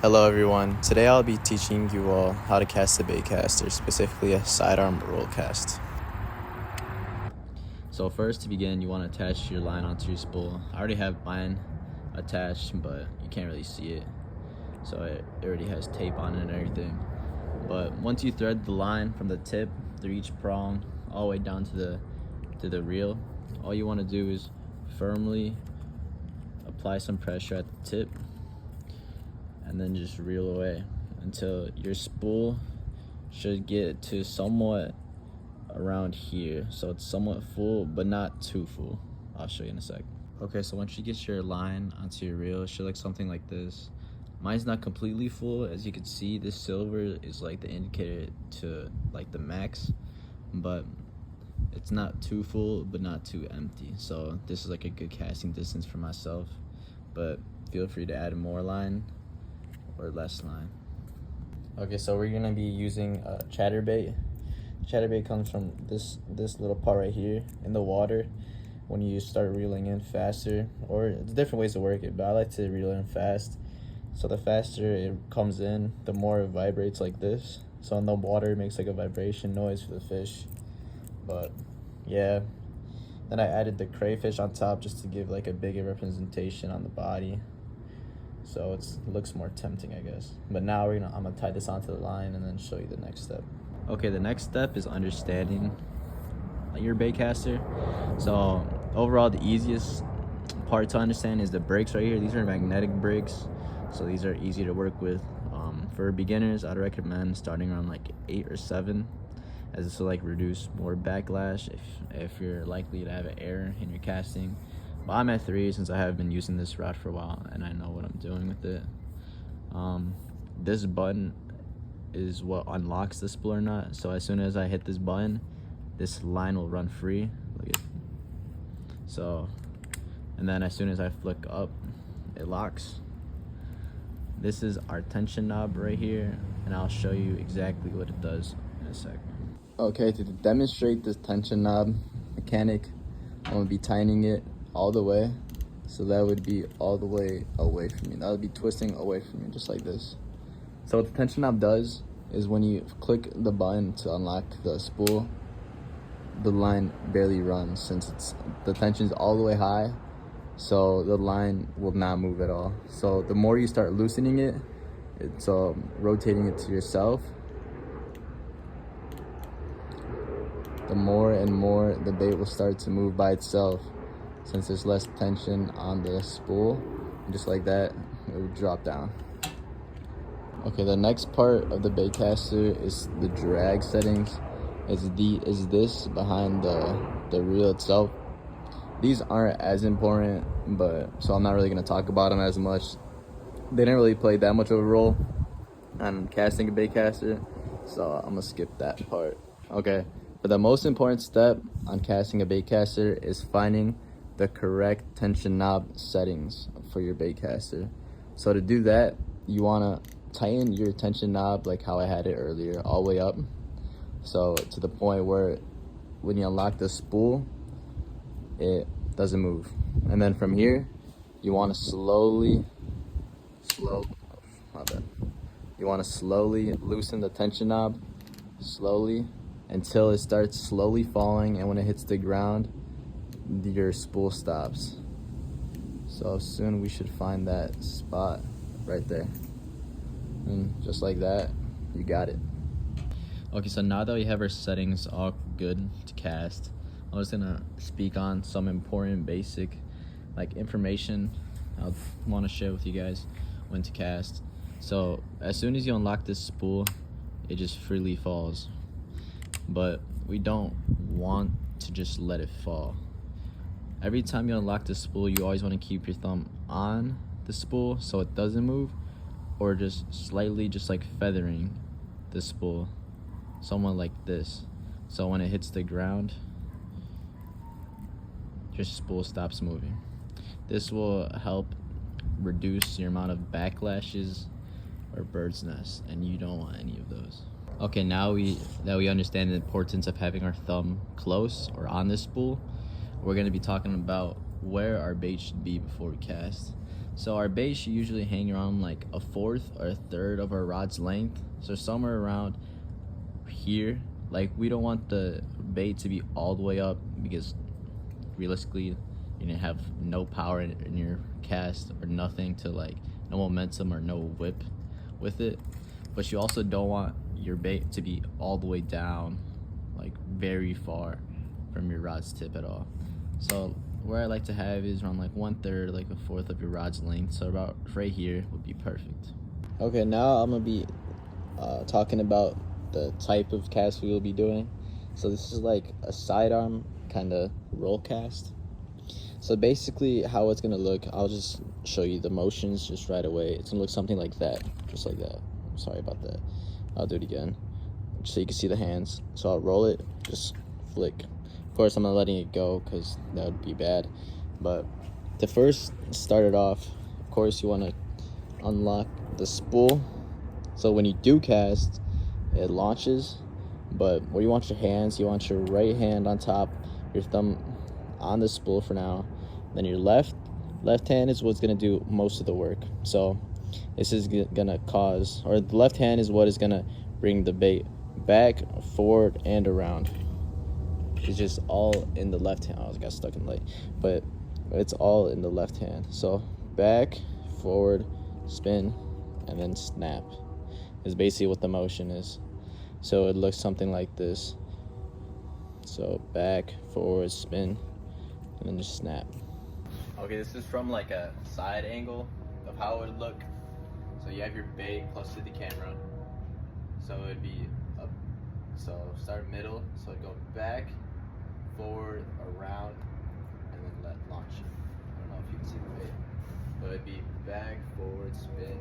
Hello everyone, today I'll be teaching you all how to cast a bait caster, specifically a sidearm roll cast. So first, to begin, you want to attach your line onto your spool. I already have mine attached, but you can't really see it. So it already has tape on it and everything. But once you thread the line from the tip through each prong all the way down to the reel, all you want to do is firmly apply some pressure at the tip and then just reel away until your spool should get to somewhat around here, so it's somewhat full but not too full. I'll show you in a sec. Okay, so once you get your line onto your reel, it should look something like this. Mine's not completely full. As you can see, this silver is like the indicator to like the max, but it's not too full but not too empty. So this is like a good casting distance for myself, but feel free to add more line or less line. Okay, so we're gonna be using chatterbait. Chatterbait comes from this little part right here in the water when you start reeling in faster, or it's different ways to work it, but I like to reel in fast. So the faster it comes in, the more it vibrates like this. So in the water it makes like a vibration noise for the fish. But yeah, then I added the crayfish on top just to give like a bigger representation on the body, so it looks more tempting, I guess. But now I'm gonna tie this onto the line and then show you the next step. Okay, the next step is understanding your bait caster. So overall, the easiest part to understand is the brakes right here. These are magnetic brakes, so these are easy to work with. For beginners, I'd recommend starting around like 8 or 7, as this will like reduce more backlash if you're likely to have an error in your casting. But I'm at 3 since I have been using this rod for a while and I know what I'm doing with it. This button is what unlocks the spool or not. So as soon as I hit this button, this line will run free. Look at so, and then as soon as I flick up, it locks. This is our tension knob right here, and I'll show you exactly what it does in a sec. Okay, to demonstrate this tension knob mechanic, I'm gonna be tightening it all the way, so that would be all the way away from me. That would be twisting away from me, just like this. So what the tension knob does is when you click the button to unlock the spool, the line barely runs since the tension's all the way high, so the line will not move at all. So the more you start loosening it, it's rotating it to yourself, the more and more the bait will start to move by itself, since there's less tension on the spool. Just like that, it will drop down. Okay, the next part of the bait caster is the drag settings. Is this behind the reel itself. These aren't as important, but so I'm not really gonna talk about them as much. They didn't really play that much of a role on casting a bait caster, so I'm gonna skip that part. Okay, but the most important step on casting a bait caster is finding the correct tension knob settings for your bait caster. So to do that, you wanna tighten your tension knob like how I had it earlier, all the way up, so to the point where when you unlock the spool, it doesn't move. And then from here, you want to slowly loosen the tension knob slowly until it starts slowly falling, and when it hits the ground, your spool stops. So soon we should find that spot right there, and just like that, you got it. Okay, so now that we have our settings all good to cast, I'm just gonna speak on some important basic information I want to share with you guys when to cast. So as soon as you unlock this spool, it just freely falls, but we don't want to just let it fall. Every time you unlock the spool, you always want to keep your thumb on the spool so it doesn't move, or just slightly just like feathering the spool, somewhat like this, so when it hits the ground, your spool stops moving. This will help reduce your amount of backlashes or bird's nests, and you don't want any of those. Okay, now that we understand the importance of having our thumb close or on this spool, we're going to be talking about where our bait should be before we cast. So our bait should usually hang around like a fourth or a third of our rod's length. So somewhere around here. Like we don't want the bait to be all the way up because realistically you're gonna have no power in your cast or nothing to like no momentum or no whip with it. But you also don't want your bait to be all the way down, like very far from your rod's tip at all. So where I like to have is around like 1/3, like a fourth of your rod's length. So about right here would be perfect. Okay, now I'm gonna be talking about the type of cast we will be doing. So this is like a sidearm kind of roll cast. So basically how it's gonna look, I'll just show you the motions just right away. It's gonna look something like that, just like that. Sorry about that. I'll do it again, just so you can see the hands. So I'll roll it, just flick. Of course, I'm not letting it go because that would be bad. But to first start it off, of course, you want to unlock the spool. So when you do cast, it launches. But where you want your hands, you want your right hand on top, your thumb on the spool for now. Then your left hand is what's gonna do most of the work. So this is gonna cause, or the left hand is what is gonna bring the bait back, forward, and around. It's just all in the left hand. I got stuck in light, but it's all in the left hand. So back, forward, spin, and then snap is basically what the motion is. So it looks something like this. So back, forward, spin, and then just snap. Okay, this is from like a side angle of how it would look. So you have your bait close to the camera. So it'd be up. So start middle. So it'd go back, forward, around, and then let launch. I don't know if you can see the bait, but it'd be back, forward, spin,